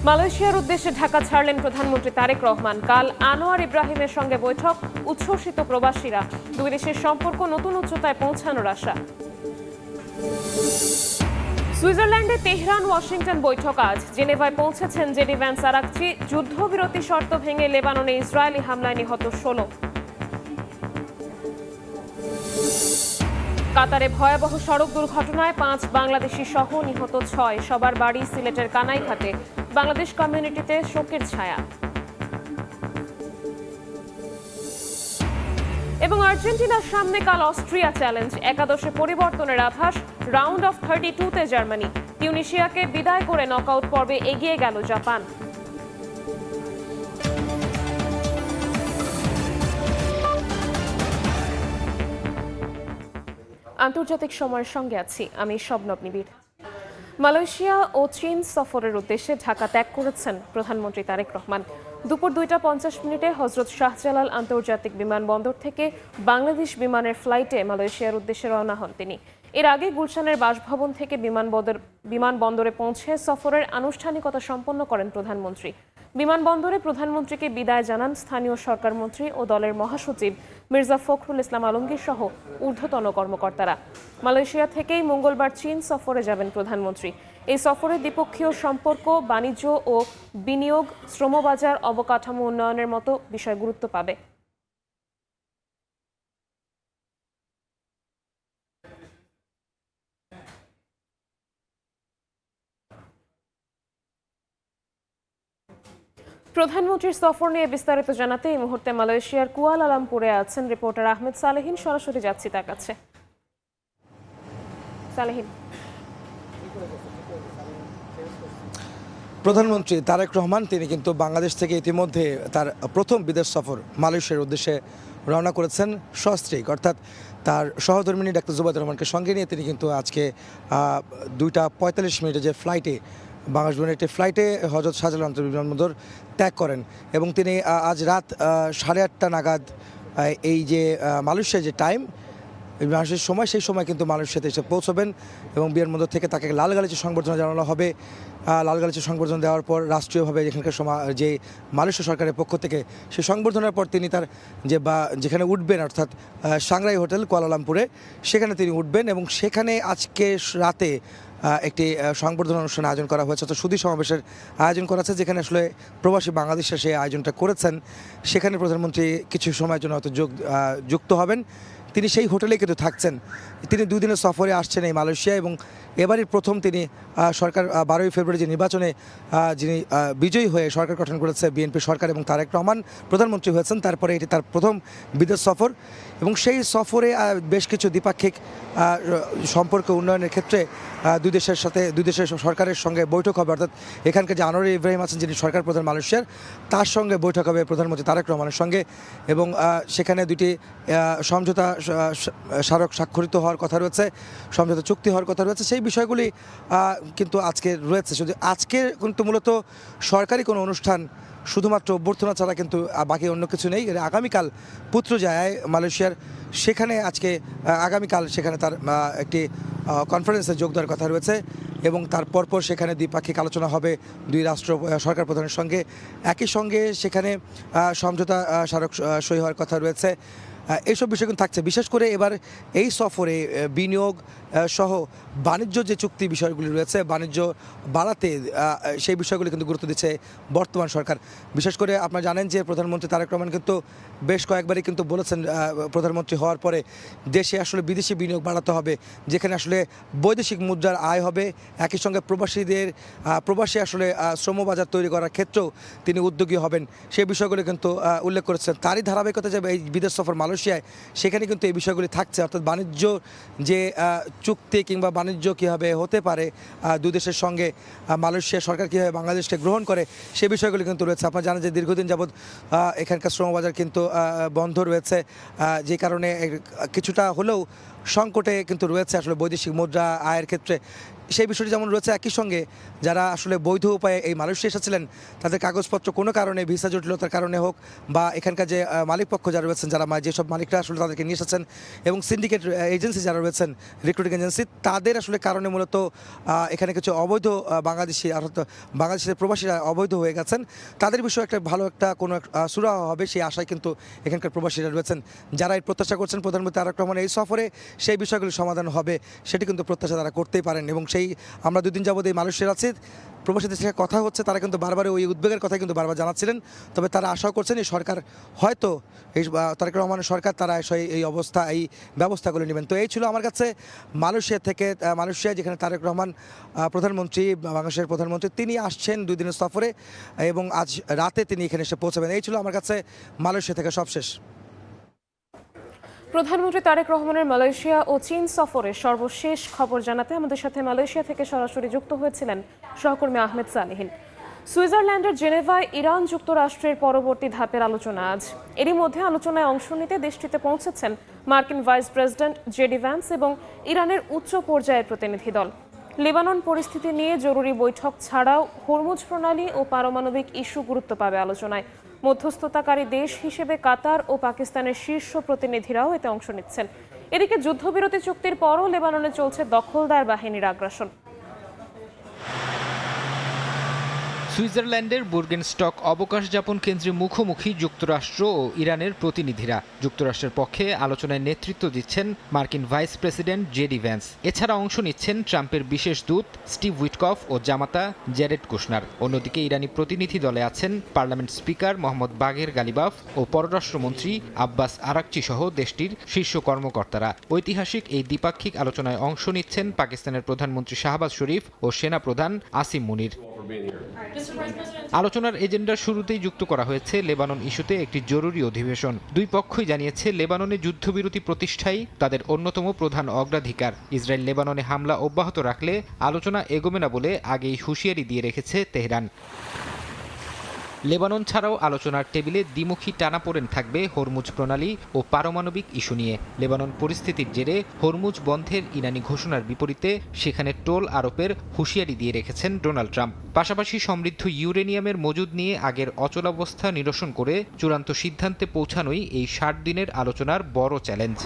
মালয়েশিয়ার উদ্দেশ্যে ঢাকা ছাড়লেন প্রধানমন্ত্রী তারেক রহমান। কাল আনোয়ার ইব্রাহিমের সঙ্গে বৈঠক, উচ্ছ্বসিত প্রবাসীরা। দুই দেশের সম্পর্ক নতুন উচ্চতায় পৌঁছানোর আশা। সুইজারল্যান্ডে তেহরান ওয়াশিংটন বৈঠক আজ। জেনেভায় পৌঁছেছেন জেডি ভ্যান্স আরাকচি। যুদ্ধবিরতি শর্ত ভেঙে লেবাননে ইসরায়েলি হামলায় নিহত 16। কাতারে ভয়াবহ সড়ক দুর্ঘটনায় 5 বাংলাদেশি সহ নিহত 6। সবার বাড়ি সিলেটের কানাইঘাটে। বাংলাদেশ কমিউনিটিতে শোকের ছায়া। এবং আর্জেন্টিনার সামনে কাল অস্ট্রিয়া চ্যালেঞ্জ। একাদশে পরিবর্তনের আভাস। রাউন্ড অফ 32-তে জার্মানি। টিউনিশিয়াকে বিদায় করে নকআউট পর্বে এগিয়ে গেল জাপান। আন্তর্জাতিক সময়ের সঙ্গে আছি আমি শবনব নিবিড়। মালয়েশিয়া ও চীন সফরের উদ্দেশ্যে ঢাকা ত্যাগ করেছেন প্রধানমন্ত্রী তারেক রহমান। দুপুর 2:50 হজরত শাহজালাল আন্তর্জাতিক বিমানবন্দর থেকে বাংলাদেশ বিমানের ফ্লাইটে মালয়েশিয়ার উদ্দেশ্যে রওনা হন তিনি। এর আগে গুলশানের বাসভবন থেকে বিমানবন্দরে পৌঁছে সফরের আনুষ্ঠানিকতা সম্পন্ন করেন প্রধানমন্ত্রী। বিমানবন্দরে প্রধানমন্ত্রীকে বিদায় জানান স্থানীয় সরকার মন্ত্রী ও দলের মহাসচিব মির্জা ফখরুল ইসলাম আলমগীর সহ ঊর্ধ্বতন কর্মকর্তারা। মালয়েশিয়া থেকেই মঙ্গলবার চীন সফরে যাবেন প্রধানমন্ত্রী। এই সফরে দ্বিপক্ষীয় সম্পর্ক, বাণিজ্য ও বিনিয়োগ, শ্রমবাজার, অবকাঠামো উন্নয়নের মতো বিষয় গুরুত্ব পাবে। প্রধানমন্ত্রীর সফর নিয়ে বিস্তারিত জানাতে এই মুহূর্তে মালয়েশিয়ার কুয়ালালামপুরে আছেন রিপোর্টার আহমেদ সালেহিন। সরাসরি যাচ্ছি তার কাছে। সালেহিন, প্রধানমন্ত্রী তারেক রহমান তিনি কিন্তু বাংলাদেশ থেকে ইতিমধ্যে তার প্রথম বিদেশ সফর মালয়েশিয়ার উদ্দেশ্যে রওনা করেছেন সস্ত্রীক, অর্থাৎ তার সহধর্মিনী ডাক্তার জুবাইদুর রহমানকে সঙ্গে নিয়ে তিনি কিন্তু আজকে 2:45 যে ফ্লাইটে বাংলাদেশ বিমানের একটি ফ্লাইটে হজরত শাহজালাল আন্তর্জাতিক বিমানবন্দর ত্যাগ করেন এবং তিনি আজ রাত 8:30 নাগাদ এই যে মালয়েশিয়ার যে টাইম বাংলাদেশের সময়, সেই সময় কিন্তু মালয়েশিয়াতে এসে পৌঁছবেন এবং বিমানবন্দর থেকে তাকে লাল গালিচা সংবর্ধনা জানানো হবে। লাল গালিচা সংবর্ধনা দেওয়ার পর রাষ্ট্রীয়ভাবে এখানকার যে মালয়েশিয়া সরকারের পক্ষ থেকে সেই সংবর্ধনার পর তিনি তার যেখানে উঠবেন, অর্থাৎ সাংরাই হোটেল কুয়ালালামপুরে, সেখানে তিনি উঠবেন এবং সেখানে আজকে রাতে একটি সংবর্ধনা অনুষ্ঠান আয়োজন করা হয়েছে, অর্থাৎ সুধী সমাবেশের আয়োজন করা আছে, যেখানে আসলে প্রবাসী বাংলাদেশে সেই আয়োজনটা করেছেন। সেখানে প্রধানমন্ত্রী কিছু সময়ের জন্য হয়তো যুক্ত হবেন। তিনি সেই হোটেলেই কিন্তু থাকছেন। তিনি 2 দিনের সফরে আসছেন এই মালয়েশিয়া এবং এবারই প্রথম তিনি সরকার 12ই ফেব্রুয়ারি যে নির্বাচনে যিনি বিজয়ী হয়ে সরকার গঠন করেছে বিএনপি সরকার এবং তারেক রহমান প্রধানমন্ত্রী হয়েছেন, তারপরে এটি তার প্রথম বিদেশ সফর এবং সেই সফরে বেশ কিছু দ্বিপাক্ষিক সম্পর্ক উন্নয়নের ক্ষেত্রে দুই দেশের সরকারের সঙ্গে বৈঠক হবে, অর্থাৎ এখানকার যে আনোয়ার ইব্রাহিম আছেন যিনি সরকার প্রধান মালয়েশিয়ার, তার সঙ্গে বৈঠক হবে প্রধানমন্ত্রী তারেক রহমানের সঙ্গে এবং সেখানে দুটি সমঝোতা স্মারক স্বাক্ষরিত হওয়ার কথা রয়েছে, সমঝোতা চুক্তি হওয়ার কথা রয়েছে। সেই বিষয়গুলি কিন্তু আজকে রয়েছে। শুধু আজকে কিন্তু মূলত সরকারি কোনো অনুষ্ঠান শুধুমাত্র অভ্যর্থনা ছাড়া কিন্তু বাকি অন্য কিছু নেই। আগামীকাল পুত্রজায়ায় মালয়েশিয়ার, সেখানে আজকে আগামীকাল সেখানে তার একটি কনফারেন্সে যোগ দেওয়ার কথা রয়েছে এবং তার পরপর সেখানে দ্বিপাক্ষিক আলোচনা হবে দুই রাষ্ট্র সরকার প্রধানের সঙ্গে। একই সঙ্গে সেখানে সমঝোতা স্মারক সই হওয়ার কথা রয়েছে। এইসব বিষয় কিন্তু থাকছে। বিশেষ করে এবার এই সফরে বিনিয়োগ সহ বাণিজ্য যে চুক্তি বিষয়গুলি রয়েছে, বাণিজ্য বাড়াতে সেই বিষয়গুলি কিন্তু গুরুত্ব দিচ্ছে বর্তমান সরকার। বিশেষ করে আপনারা জানেন যে প্রধানমন্ত্রী তারেক রহমান কিন্তু বেশ কয়েকবারই কিন্তু বলেছেন প্রধানমন্ত্রী হওয়ার পরে দেশে আসলে বিদেশি বিনিয়োগ বাড়াতে হবে, যেখানে আসলে বৈদেশিক মুদ্রার আয় হবে। একই সঙ্গে প্রবাসী আসলে শ্রমবাজার তৈরি করার ক্ষেত্রেও তিনি উদ্যোগী হবেন, সেই বিষয়গুলি কিন্তু উল্লেখ করেছেন। তারই ধারাবাহিকতা যে এই বিদেশ সফর মালয়েশিয়ায়, সেখানে কিন্তু এই বিষয়গুলি থাকছে, অর্থাৎ বাণিজ্য যে চুক্তি কিংবা বাণিজ্য কীভাবে হতে পারে দুই দেশের সঙ্গে, মালয়েশিয়া সরকার কীভাবে বাংলাদেশকে গ্রহণ করে, সে বিষয়গুলি কিন্তু রয়েছে। আপনারা জানেন যে দীর্ঘদিন যাবৎ এখানকার শ্রমবাজার কিন্তু বন্ধ রয়েছে, যে কারণে কিছুটা হলেও সংকটে কিন্তু রয়েছে আসলে বৈদেশিক মুদ্রা আয়ের ক্ষেত্রে। সেই বিষয়টি যেমন রয়েছে, একই সঙ্গে যারা আসলে বৈধ উপায়ে এই মালয়েশিয়া এসেছিলেন তাদের কাগজপত্র কোনো কারণে ভিসা জটিলতার কারণে হোক বা এখানকার যে মালিকপক্ষ যারা রয়েছেন, যারা যেসব মালিকরা আসলে তাদেরকে নিয়ে এসেছেন এবং সিন্ডিকেট এজেন্সি যারা রয়েছেন, রিক্রুটিং এজেন্সি, তাদের আসলে কারণে মূলত এখানে কিছু অবৈধ বাংলাদেশি অর্থাৎ বাংলাদেশের প্রবাসীরা অবৈধ হয়ে গেছেন। তাদের বিষয়ে একটা ভালো একটা কোনো সুরাহা হবে সেই আশায় কিন্তু এখানকার প্রবাসীরা রয়েছেন। যারা এই প্রত্যাশা করছেন প্রধানমন্ত্রী তারেক রহমান এই সফরে সেই বিষয়গুলি সমাধান হবে, সেটি কিন্তু প্রত্যাশা তারা করতেই পারেন। এবং সেই আমরা দুদিন যাবত এই মালয়েশিয়ার আছি, প্রবাসীদের সাথে কথা হচ্ছে, তারা কিন্তু বারবার ওই উদ্বেগের কথা কিন্তু বারবার জানাচ্ছিলেন। তবে তারা আশাও করছেন এই সরকার হয়তো এই তারেক রহমানের সরকার তারা এই অবস্থা এই ব্যবস্থাগুলো নেবেন। তো এই ছিল আমার কাছে মালয়েশিয়া থেকে, মালয়েশিয়া যেখানে তারেক রহমান প্রধানমন্ত্রী, বাংলাদেশের প্রধানমন্ত্রী, তিনি আসছেন 2 দিনের সফরে এবং আজ রাতে তিনি এখানে এসে পৌঁছাবেন। এই ছিল আমার কাছে মালয়েশিয়া থেকে সবশেষ। প্রধানমন্ত্রী তারেক রহমানের মালয়েশিয়া ও চীন সফরের সর্বশেষ খবর জানাতে আমাদের সাথে মালয়েশিয়া থেকে সরাসরি যুক্ত হয়েছিলেন সহকর্মী আহমেদ সালেহীন। সুইজারল্যান্ডের জেনেভায় ইরান যুক্তরাষ্ট্রের পরবর্তী ধাপের আলোচনা আজ। এরই মধ্যে আলোচনায় অংশ নিতে দেশটিতে পৌঁছেছেন মার্কিন ভাইস প্রেসিডেন্ট জেডি ভ্যান্স এবং ইরানের উচ্চ পর্যায়ের প্রতিনিধি দল। লেবানন পরিস্থিতি নিয়ে জরুরি বৈঠক ছাড়াও হরমুজ প্রণালী ও পারমাণবিক ইস্যু গুরুত্ব পাবে আলোচনায়। মধ্যস্থতাকারী দেশ হিসেবে কাতার ও পাকিস্তানের শীর্ষ প্রতিনিধিরাও এতে অংশ নিচ্ছেন। এদিকে যুদ্ধবিরতি চুক্তির পরও লেবাননে চলছে দখলদার বাহিনীর আগ্রাসন। সুইজারল্যান্ডের বুর্গেনস্টক অবকাশ যাপন কেন্দ্রে মুখোমুখি যুক্তরাষ্ট্র ও ইরানের প্রতিনিধিরা। যুক্তরাষ্ট্রের পক্ষে আলোচনায় নেতৃত্ব দিচ্ছেন মার্কিন ভাইস প্রেসিডেন্ট জেডি ভ্যান্স। এছাড়া অংশ নিচ্ছেন ট্রাম্পের বিশেষ দূত স্টিভ উইটকফ ও জামাতা জ্যারেড কুশনার। অন্যদিকে ইরানি প্রতিনিধি দলে আছেন পার্লামেন্ট স্পিকার মোহাম্মদ বাগের গালিবাফ ও পররাষ্ট্রমন্ত্রী আব্বাস আরাকচি সহ দেশটির শীর্ষ কর্মকর্তারা। ঐতিহাসিক এই দ্বিপাক্ষিক আলোচনায় অংশ নিচ্ছেন পাকিস্তানের প্রধানমন্ত্রী শাহবাজ শরীফ ও সেনাপ্রধান আসিম মুনির। আলোচনার এজেন্ডার শুরুতেই যুক্ত করা হয়েছে লেবানন ইস্যুতে একটি জরুরি অধিবেশন। দুই পক্ষই জানিয়েছে লেবাননে যুদ্ধবিরতি প্রতিষ্ঠাই তাদের অন্যতম প্রধান অগ্রাধিকার। ইসরায়েল লেবাননে হামলা অব্যাহত রাখলে আলোচনা এগোবে না বলে আগেই হুঁশিয়ারি দিয়ে রেখেছে তেহরান। লেবানন ছাড়াও আলোচনার টেবিলে দ্বিমুখী টানাপোড়েন থাকবে হরমুজ প্রণালী ও পারমাণবিক ইস্যু নিয়ে। লেবানন পরিস্থিতির জেরে হরমুজ বন্ধের ইরানি ঘোষণার বিপরীতে সেখানে টোল আরোপের হুঁশিয়ারি দিয়ে রেখেছেন ডোনাল্ড ট্রাম্প। পাশাপাশি সমৃদ্ধ ইউরেনিয়ামের মজুদ নিয়ে আগের অচলাবস্থা নিরসন করে চূড়ান্ত সিদ্ধান্তে পৌঁছানোই এই 60 দিনের আলোচনার বড় চ্যালেঞ্জ।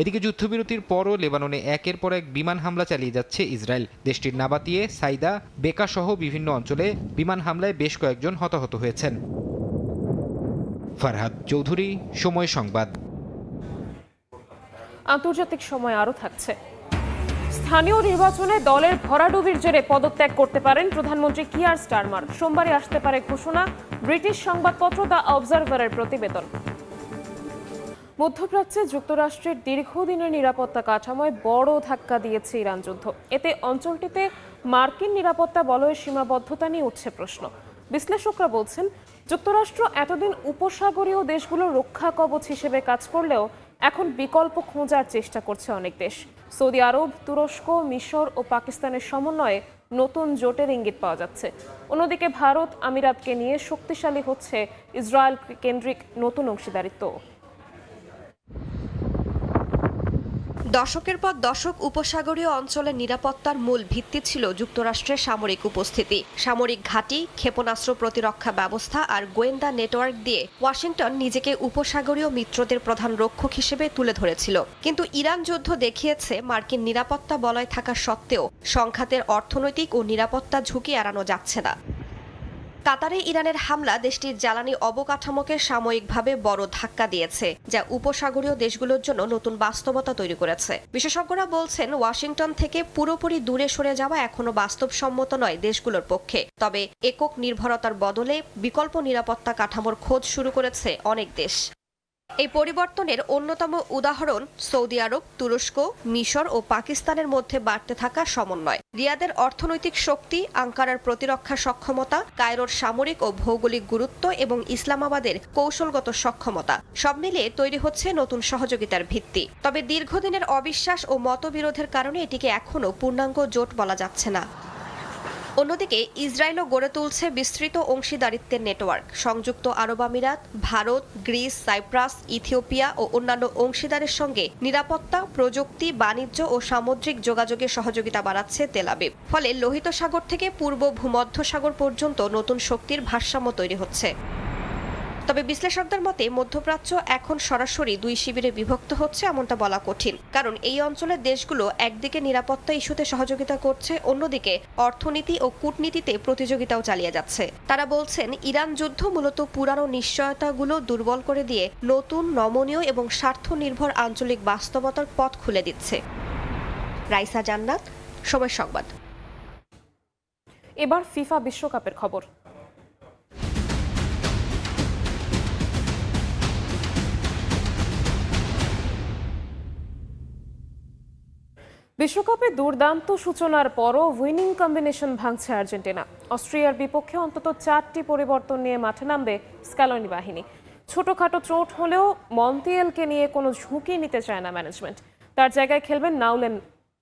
এদিকে যুদ্ধবিরতির পরও লেবাননে একের পর এক বিমান হামলা চালিয়ে যাচ্ছে ইসরায়েল। দেশটির নাবাতিয়ে, সাইদা, বেকা সহ বিভিন্ন অঞ্চলে বিমান হামলায় বেশ কয়েকজন হতাহত হয়েছেন। ফারহাদ চৌধুরী, সময় সংবাদ। আন্তর্জাতিক সময় আরও থাকছে। স্থানীয় নির্বাচনে দলের ভরাডুবির জেরে পদত্যাগ করতে পারেন প্রধানমন্ত্রী কিয়ার স্টারমার। সোমবারই আসতে পারে ঘোষণা, ব্রিটিশ সংবাদপত্র দ্য অবজারভারের প্রতিবেদন। মধ্যপ্রাচ্যে যুক্তরাষ্ট্রের দীর্ঘদিনের নিরাপত্তা কাঠামোয় বড় ধাক্কা দিয়েছে ইরান যুদ্ধ। এতে অঞ্চলটিতে মার্কিন নিরাপত্তা বলয়ের সীমাবদ্ধতা নিয়ে উঠছে প্রশ্ন। বিশ্লেষকরা বলছেন, যুক্তরাষ্ট্র এতদিন উপসাগরীয় দেশগুলোর রক্ষা কবচ হিসেবে কাজ করলেও এখন বিকল্প খোঁজার চেষ্টা করছে অনেক দেশ। সৌদি আরব, তুরস্ক, মিশর ও পাকিস্তানের সমন্বয়ে নতুন জোটের ইঙ্গিত পাওয়া যাচ্ছে। অন্যদিকে ভারত, আমিরাতকে নিয়ে শক্তিশালী হচ্ছে ইসরায়েল কেন্দ্রিক নতুন অংশীদারিত্ব। দশকের পর দশক উপসাগরীয় অঞ্চলের নিরাপত্তার মূল ভিত্তি ছিল যুক্তরাষ্ট্রের সামরিক উপস্থিতি। সামরিক ঘাঁটি, ক্ষেপণাস্ত্র প্রতিরক্ষা ব্যবস্থা আর গোয়েন্দা নেটওয়ার্ক দিয়ে ওয়াশিংটন নিজেকে উপসাগরীয় মিত্রদের প্রধান রক্ষক হিসেবে তুলে ধরেছিল। কিন্তু ইরান যুদ্ধ দেখিয়েছে মার্কিন নিরাপত্তা বলয় থাকা সত্ত্বেও সংঘাতের অর্থনৈতিক ও নিরাপত্তা ঝুঁকি এড়ানো যাচ্ছে না। কাতারে ইরানের হামলা দেশটির জ্বালানি অবকাঠামোকে সাময়িকভাবে বড় ধাক্কা দিয়েছে, যা উপসাগরীয় দেশগুলোর জন্য নতুন বাস্তবতা তৈরি করেছে। বিশেষজ্ঞরা বলছেন, ওয়াশিংটন থেকে পুরোপুরি দূরে সরে যাওয়া এখনো বাস্তবসম্মত নয় দেশগুলোর পক্ষে। তবে একক নির্ভরতার বদলে বিকল্প নিরাপত্তা কাঠামোর খোঁজ শুরু করেছে অনেক দেশ। এই পরিবর্তনের অন্যতম উদাহরণ সৌদি আরব, তুরস্ক, মিশর ও পাকিস্তানের মধ্যে বাড়তে থাকা সমন্বয়। রিয়াদের অর্থনৈতিক শক্তি, আঙ্কারার প্রতিরক্ষা সক্ষমতা, কায়রোর সামরিক ও ভৌগোলিক গুরুত্ব এবং ইসলামাবাদের কৌশলগত সক্ষমতা সব মিলিয়ে তৈরি হচ্ছে নতুন সহযোগিতার ভিত্তি। তবে দীর্ঘদিনের অবিশ্বাস ও মতবিরোধের কারণে এটিকে এখনও পূর্ণাঙ্গ জোট বলা যাচ্ছে না। অন্যদিকে ইসরায়েলও গড়ে তুলছে বিস্তৃত অংশীদারিত্বের নেটওয়ার্ক। সংযুক্ত আরব আমিরাত, ভারত, গ্রিস, সাইপ্রাস, ইথিওপিয়া ও অন্যান্য অংশীদারের সঙ্গে নিরাপত্তা, প্রযুক্তি, বাণিজ্য ও সামুদ্রিক যোগাযোগে সহযোগিতা বাড়াচ্ছে তেল আবিব। ফলে লোহিত সাগর থেকে পূর্ব ভূমধ্যসাগর পর্যন্ত নতুন শক্তির ভারসাম্য তৈরি হচ্ছে। তবে বিশ্লেষকদের মতে মধ্যপ্রাচ্য এখন সরাসরি দুই শিবিরে বিভক্ত হচ্ছে এমনটা বলা কঠিন, কারণ এই অঞ্চলের দেশগুলো একদিকে নিরাপত্তা ইস্যুতে সহযোগিতা করছে, অন্যদিকে অর্থনীতি ও কূটনীতিতে প্রতিযোগিতাও চালিয়ে যাচ্ছে। তারা বলছেন ইরান যুদ্ধ মূলত পুরানো নিশ্চয়তাগুলো দুর্বল করে দিয়ে নতুন, নমনীয় এবং স্বার্থ নির্ভর আঞ্চলিক বাস্তবতার পথ খুলে দিচ্ছে। রাইসা জান্নাত, সময় সংবাদ। এবার ফিফা বিশ্বকাপের খবর। বিশ্বকাপে দুর্দান্ত সূচনার পরও উইনিং কম্বিনেশন ভাঙছে আর্জেন্টিনা। অস্ট্রিয়ার বিপক্ষে অন্তত 4টি পরিবর্তন নিয়ে মাঠে নামবে স্ক্যালোনি বাহিনী। ছোটখাটো চোট হলেও মন্টিয়েলকে নিয়ে কোনো ঝুঁকি নিতে চায় না ম্যানেজমেন্ট। তার জায়গায় খেলবেন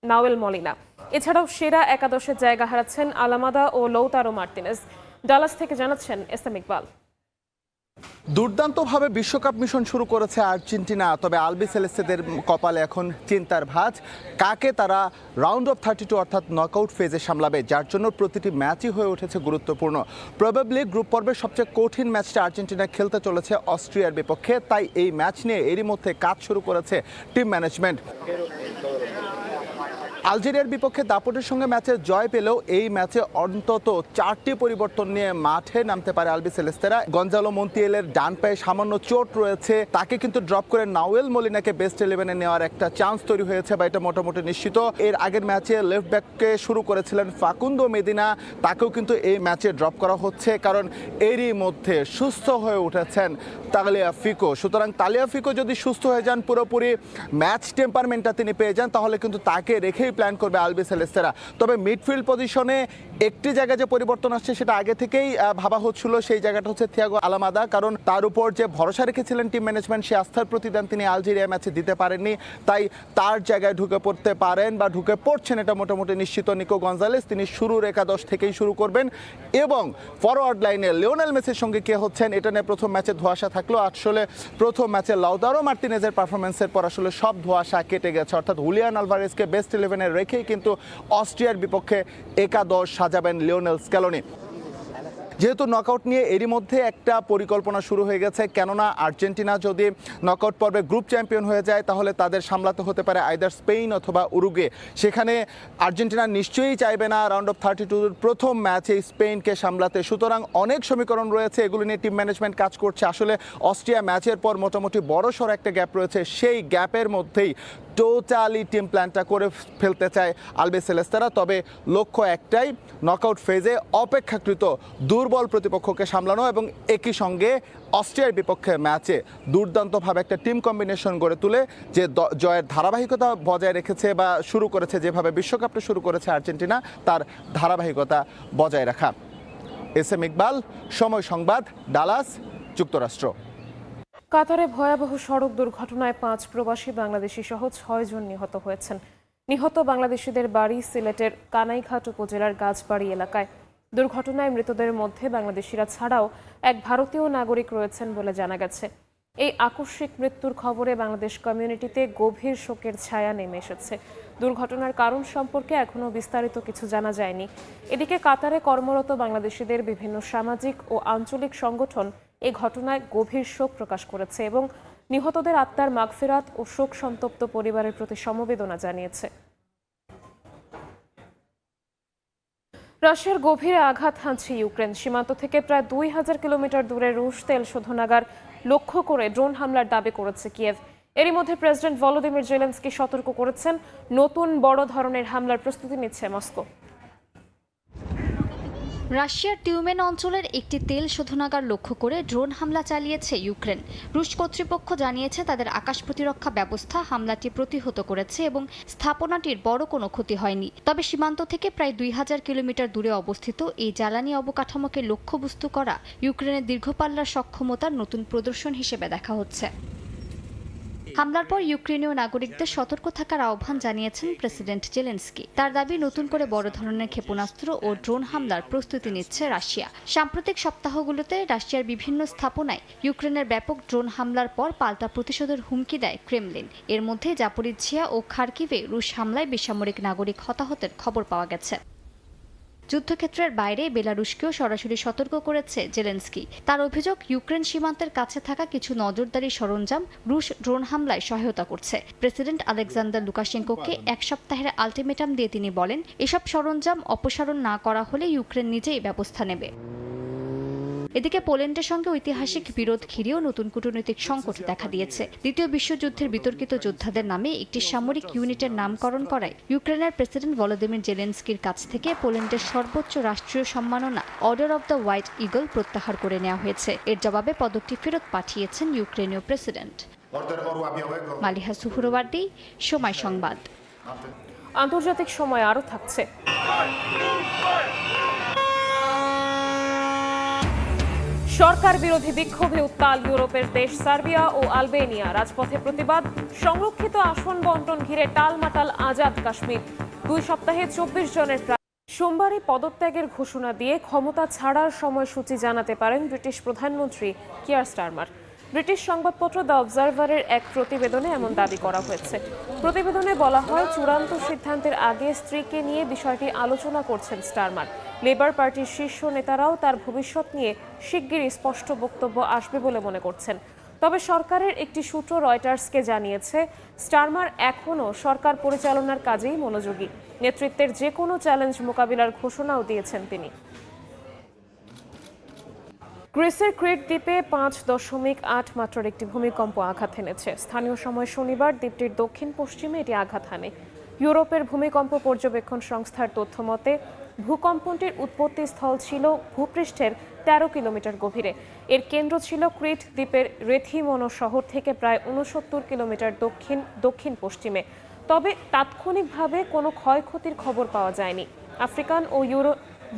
নাউয়েল মলিনা। এছাড়াও সেরা একাদশের জায়গা হারাচ্ছেন আলামাদা ও লৌতারো মার্টিনেজ। ডালাস থেকে জানাচ্ছেন এসএম ইকবাল। দুর্দান্তভাবে বিশ্বকাপ মিশন শুরু করেছে আর্জেন্টিনা, তবে আলবি সেলেস্তেদের কপালে এখন চিন্তার ভাঁজ। কাকে তারা রাউন্ড অফ 32 অর্থাৎ নকআউট ফেজে সামলাবে, যার জন্য প্রতিটি ম্যাচই হয়ে উঠেছে গুরুত্বপূর্ণ। প্রবাবলি গ্রুপ পর্বের সবচেয়ে কঠিন ম্যাচটা আর্জেন্টিনা খেলতে চলেছে অস্ট্রিয়ার বিপক্ষে, তাই এই ম্যাচ নিয়ে এরই মধ্যে কাজ শুরু করেছে টিম ম্যানেজমেন্ট। আলজেরিয়ার বিপক্ষে দাপটের সঙ্গে ম্যাচে জয় পেলেও এই ম্যাচে অন্তত 4টি পরিবর্তন নিয়ে মাঠে নামতে পারে আলবি সেলেস্তেরা। গঞ্জালো মন্টিয়েলের ডান পায়ে সামান্য চোট রয়েছে, তাকে কিন্তু ড্রপ করে নাউয়েল মলিনাকে বেস্ট 11-এ নেওয়ার একটা চান্স তৈরি হয়েছে, বা এটা মোটামুটি নিশ্চিত। এর আগের ম্যাচে লেফট ব্যাককে শুরু করেছিলেন ফাকুন্দো মেদিনা, তাকেও কিন্তু এই ম্যাচে ড্রপ করা হচ্ছে, কারণ এরই মধ্যে সুস্থ হয়ে উঠেছেন তালিয়াফিকো। সুতরাং তালিয়াফিকো যদি সুস্থ হয়ে যান, পুরোপুরি ম্যাচ টেম্পারমেন্টটা তিনি পেয়ে যান, তাহলে কিন্তু তাকে রেখেই প্ল্যান করবে আলবি সেলেস্তেরা। তবে মিডফিল্ড পজিশনে একটি জায়গায় যে পরিবর্তন আসছে সেটা আগে থেকেই ভাবা হচ্ছিল, সেই জায়গাটা হচ্ছে থিয়াগো আলামাদা, কারণ তার উপর যে ভরসা রেখেছিলেন টিম ম্যানেজমেন্ট, সে আস্থার প্রতিদান তিনি আলজেরিয়া ম্যাচে দিতে পারেননি, তাই তার জায়গায় ঢুকে পড়তে পারেন বা ঢুকে পড়ছেন এটা মোটামুটি নিশ্চিত নিকো গঞ্জালেস। তিনি শুরুর একাদশ থেকেই শুরু করবেন, এবং ফরওয়ার্ড লাইনে লিওনেল মেসির সঙ্গে কে হচ্ছেন এটা নিয়ে প্রথম ম্যাচে ধোঁয়াশা থাকলো। আসলে প্রথম ম্যাচে লাউতারো মার্টিনেজের পারফরমেন্সের পর আসলে সব ধোঁয়াশা কেটে গেছে, অর্থাৎ হুলিয়ান আলভারেজকে বেস্ট 11-এ রেখেই কিন্তু অস্ট্রিয়ার বিপক্ষে একাদশ সাজাবেন লিওনেল স্ক্যালোনি। যেহেতু নকআউট নিয়ে এরই মধ্যে একটা পরিকল্পনা শুরু হয়ে গেছে, কেননা আর্জেন্টিনা যদি নকআউট পর্বে গ্রুপ চ্যাম্পিয়ন হয়ে যায় তাহলে তাদের সামলাতে হতে পারে আইদার স্পেন অথবা উরুগুয়ে। সেখানে আর্জেন্টিনা নিশ্চয়ই চাইবে না রাউন্ড অফ 32-র প্রথম ম্যাচে স্পেনকে সামলাতে। সুতরাং অনেক সমীকরণ রয়েছে, এগুলো নিয়ে টিম ম্যানেজমেন্ট কাজ করছে। আসলে অস্ট্রিয়া ম্যাচের পর মোটামুটি বড়সড় একটা গ্যাপ রয়েছে, সেই গ্যাপের মধ্যেই টোটালি টিম প্ল্যানটা করে ফেলতে চায় আলবি সেলেস্তেরা। তবে লক্ষ্য একটাই, নকআউট ফেজে অপেক্ষাকৃত দুর্বল প্রতিপক্ষকে সামলানো এবং একই সঙ্গে অস্ট্রিয়ার বিপক্ষে ম্যাচে দুর্দান্তভাবে একটা টিম কম্বিনেশন গড়ে তুলে যে জয়ের ধারাবাহিকতা বজায় রেখেছে বা শুরু করেছে, যেভাবে বিশ্বকাপটা শুরু করেছে আর্জেন্টিনা, তার ধারাবাহিকতা বজায় রাখা। এসএম ইকবাল, সময় সংবাদ, ডালাস, যুক্তরাষ্ট্র। কাতারে ভয়াবহ সড়ক দুর্ঘটনায় 5 প্রবাসী বাংলাদেশি সহ 6 জন নিহত হয়েছেন। নিহত বাংলাদেশিদের বাড়ি সিলেটের কানাইঘাট উপজেলার গাছবাড়ি এলাকায়। দুর্ঘটনায় মৃতদের মধ্যে বাংলাদেশিরা ছাড়াও এক ভারতীয় নাগরিক রয়েছেন বলে জানা গেছে। এই আকস্মিক মৃত্যুর খবরে বাংলাদেশ কমিউনিটিতে গভীর শোকের ছায়া নেমে এসেছে। দুর্ঘটনার কারণ সম্পর্কে এখনও বিস্তারিত কিছু জানা যায়নি। এদিকে কাতারে কর্মরত বাংলাদেশিদের বিভিন্ন সামাজিক ও আঞ্চলিক সংগঠন এই ঘটনায় গভীর শোক প্রকাশ করেছে এবং নিহতদের আত্মার মাগফিরাত ও শোক সন্তপ্ত পরিবারের প্রতি সমবেদনা জানিয়েছে। রাশিয়ার গভীরে আঘাত হানছে ইউক্রেন। সীমান্ত থেকে প্রায় 2000 কিলোমিটার দূরে রুশ তেল শোধনাগার লক্ষ্য করে ড্রোন হামলার দাবি করেছে কিয়েভ। এরই মধ্যে প্রেসিডেন্ট ভলোদিমির জেলেনস্কি সতর্ক করেছেন, নতুন বড় ধরনের হামলার প্রস্তুতি নিচ্ছে মস্কো। রাশিয়ার টিউমেন অঞ্চলের একটি তেল শোধনাগার লক্ষ্য করে ড্রোন হামলা চালিয়েছে ইউক্রেন। রুশ কর্তৃপক্ষ জানিয়েছে তাদের আকাশ প্রতিরক্ষা ব্যবস্থা হামলাটি প্রতিহত করেছে এবং স্থাপনাটির বড় কোনো ক্ষতি হয়নি। তবে সীমান্ত থেকে প্রায় 2000 কিলোমিটার দূরে অবস্থিত এই জ্বালানি অবকাঠামোকে লক্ষ্যবস্তু করা ইউক্রেনের দীর্ঘপাল্লার সক্ষমতার নতুন প্রদর্শন হিসেবে দেখা হচ্ছে। হামলার পর ইউক্রেনীয় নাগরিকদের সতর্ক থাকার আহ্বান জানিয়েছেন প্রেসিডেন্ট জেলেনস্কি। তার দাবি, নতুন করে বড় ধরনের ক্ষেপণাস্ত্র ও ড্রোন হামলার প্রস্তুতি নিচ্ছে রাশিয়া। সাম্প্রতিক সপ্তাহগুলোতে রাশিয়ার বিভিন্ন স্থাপনায় ইউক্রেনের ব্যাপক ড্রোন হামলার পর পাল্টা প্রতিশোধের হুমকি দেয় ক্রেমলিন। এর মধ্যে জাপোরিঝিয়া ও খার্কিভে রুশ হামলায় বেসামরিক নাগরিক হতাহতের খবর পাওয়া গেছে। যুদ্ধক্ষেত্রের বাইরে বেলারুশকেও সরাসরি সতর্ক করেছে জেলেনস্কি। তার অভিযোগ, ইউক্রেন সীমান্তের কাছে থাকা কিছু নজরদারি সরঞ্জাম রুশ ড্রোন হামলায় সহায়তা করছে। প্রেসিডেন্ট আলেকজান্ডার লুকাশেঙ্কোকে এক সপ্তাহের আলটিমেটাম দিয়ে তিনি বলেন, এসব সরঞ্জাম অপসারণ না করা হলে ইউক্রেন নিজেই ব্যবস্থা নেবে। এদিকে পোল্যান্ডের সঙ্গে ঐতিহাসিক বিরোধ ঘিরেও নতুন কূটনৈতিক সংকট দেখা দিয়েছে। দ্বিতীয় বিশ্বযুদ্ধের বিতর্কিত যোদ্ধাদের নামে একটি সামরিক ইউনিটের নামকরণ করায় ইউক্রেনের প্রেসিডেন্ট ভলোদিমির জেলেনস্কির কাছ থেকে পোল্যান্ডের সর্বোচ্চ রাষ্ট্রীয় সম্মাননা order of the white eagle প্রত্যাহার করে নেওয়া হয়েছে। এর জবাবে পদকটি ফেরত পাঠিয়েছেন ইউক্রেনীয় প্রেসিডেন্ট। মালিহা সুহুরওয়ার্দী, সময় সংবাদ। আন্তর্জাতিক সময় আরও থাকছে। সরকার বিরোধী বিক্ষোভে উত্তাল ইউরোপের দেশ সার্বিয়া ও আলবেনিয়া। রাজপথে প্রতিবাদ, সংরক্ষিত আসন বন্টন ঘিরে টালমাটাল আজাদ কাশ্মীর। 2 সপ্তাহে 24 জনের প্রাণ। সোমবারই পদত্যাগের ঘোষণা দিয়ে ক্ষমতা ছাড়ার সময়সূচি জানাতে পারেন ব্রিটিশ প্রধানমন্ত্রী কিয়ার স্টারমার। ব্রিটিশ সংবাদপত্র দ্য অবজারভারের এক প্রতিবেদনে এমন দাবি করা হয়েছে। প্রতিবেদনে বলা হয়, চূড়ান্ত সিদ্ধান্তের আগে স্ত্রীকে নিয়ে বিষয়টি আলোচনা করছেন স্টারমার। লেবার পার্টির শীর্ষ নেতারাও তার ভবিষ্যৎ নিয়ে শিগগিরই স্পষ্ট বক্তব্য আসবে বলে মনে করছেন। তবে সরকারের একটি সূত্র রয়টার্সকে জানিয়েছে, স্টারমার এখনও সরকার পরিচালনার কাজেই মনোযোগী। নেতৃত্বের যে কোনো চ্যালেঞ্জ মোকাবিলার ঘোষণাও দিয়েছেন তিনি। গ্রিসের ক্রিট দ্বীপে 5.8 মাত্রার একটি ভূমিকম্প আঘাত এনেছে। স্থানীয় সময় শনিবার দ্বীপটির দক্ষিণ পশ্চিমে এটি আঘাত হানে। ইউরোপের ভূমিকম্প পর্যবেক্ষণ সংস্থার তথ্য মতে, ভূকম্পটির উৎপত্তি স্থল ছিল ভূপৃষ্ঠের 13 কিলোমিটার গভীরে। এর কেন্দ্র ছিল ক্রিট দ্বীপের রেথিমোনো শহর থেকে প্রায় 69 কিলোমিটার দক্ষিণ পশ্চিমে। তবে তাৎক্ষণিকভাবে কোনো ক্ষয়ক্ষতির খবর পাওয়া যায়নি। আফ্রিকান ও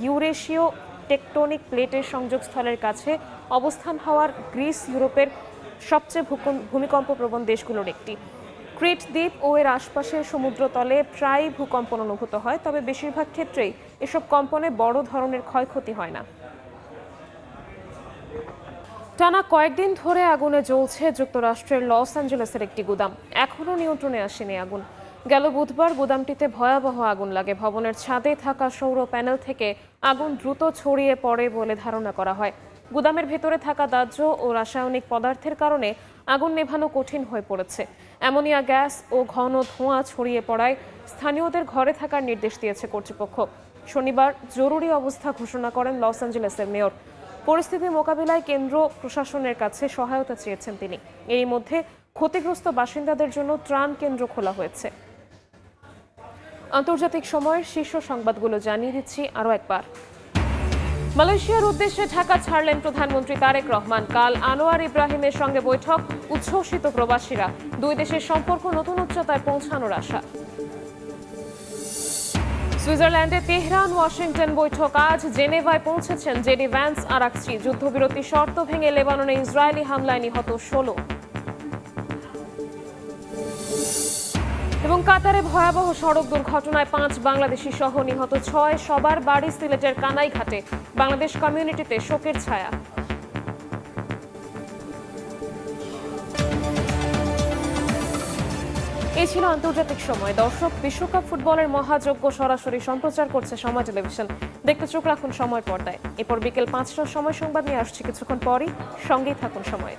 ইউরেশীয় টেকটনিক প্লেটের সংযোগস্থলের কাছে অবস্থান হওয়ার গ্রিস ইউরোপের সবচেয়ে ভূমিকম্পপ্রবণ দেশগুলোর একটি। ক্রিট দ্বীপ ও এর আশপাশের সমুদ্রতলে প্রায় ভূকম্পন অনুভূত হয়, তবে বেশিরভাগ ক্ষেত্রেই এসব কম্পনে বড় ধরনের ক্ষয়ক্ষতি হয় না। টানা কয়েকদিন ধরে আগুনে জ্বলছে যুক্তরাষ্ট্রের লস অ্যাঞ্জেলেসের একটি গুদাম। এখনও নিয়ন্ত্রণে আসেনি আগুন। গেল বুধবার গুদামটিতে ভয়াবহ আগুন লাগে। ভবনের ছাদে থাকা সৌর প্যানেল থেকে আগুন দ্রুত ছড়িয়ে পড়ে বলে ধারণা করা হয়। গুদামের ভেতরে থাকা দাহ্য ও রাসায়নিক পদার্থের কারণে আগুন নেভানো কঠিন হয়ে পড়েছে। অ্যামোনিয়া গ্যাস ও ঘন ধোঁয়া ছড়িয়ে পড়ায় স্থানীয়দের ঘরে থাকার নির্দেশ দিয়েছে কর্তৃপক্ষ। শনিবার জরুরি অবস্থা ঘোষণা করেন লস অ্যাঞ্জেলেসের মেয়র। পরিস্থিতি মোকাবিলায় কেন্দ্র প্রশাসনের কাছে সহায়তা চেয়েছেন তিনি। এর মধ্যে ক্ষতিগ্রস্ত বাসিন্দাদের জন্য ত্রাণ কেন্দ্র খোলা হয়েছে। আন্তর্জাতিক সময়ের শীর্ষ সংবাদগুলো জানিয়ে দিচ্ছি আরও একবার। মালয়েশিয়ার উদ্দেশ্যে ঢাকা ছাড়লেন প্রধানমন্ত্রী তারেক রহমান। কাল আনোয়ার ইব্রাহিমের সঙ্গে বৈঠক, উচ্ছ্বসিত প্রবাসীরা। 2 দেশের সম্পর্ক নতুন উচ্চতায় পৌঁছানোর আশা। সুইজারল্যান্ডে তেহরান ওয়াশিংটন বৈঠক আজ। জেনেভায় পৌঁছেছেন জেডি ভ্যান্স আর আকসি। যুদ্ধবিরতি শর্ত ভেঙে লেবাননে ইসরায়েলি হামলায় নিহত 16। এবং কাতারে ভয়াবহ সড়ক দুর্ঘটনায় 5 বাংলাদেশি সহ নিহত 6। সবার বাড়ি সিলেটের কানাইঘাটে। বাংলাদেশ কমিউনিটিতে শোকের ছায়া। এই ছিল আন্তর্জাতিক সময়। দর্শক, বিশ্বকাপ ফুটবলের মহাযজ্ঞ সরাসরি সম্প্রচার করছে সময় টেলিভিশন। দেখতে চোখ রাখুন সময় পর্দায়। এরপর বিকেল 5টার সময় সংবাদ নিয়ে আসছে কিছুক্ষণ পরই। সঙ্গেই থাকুন সময়।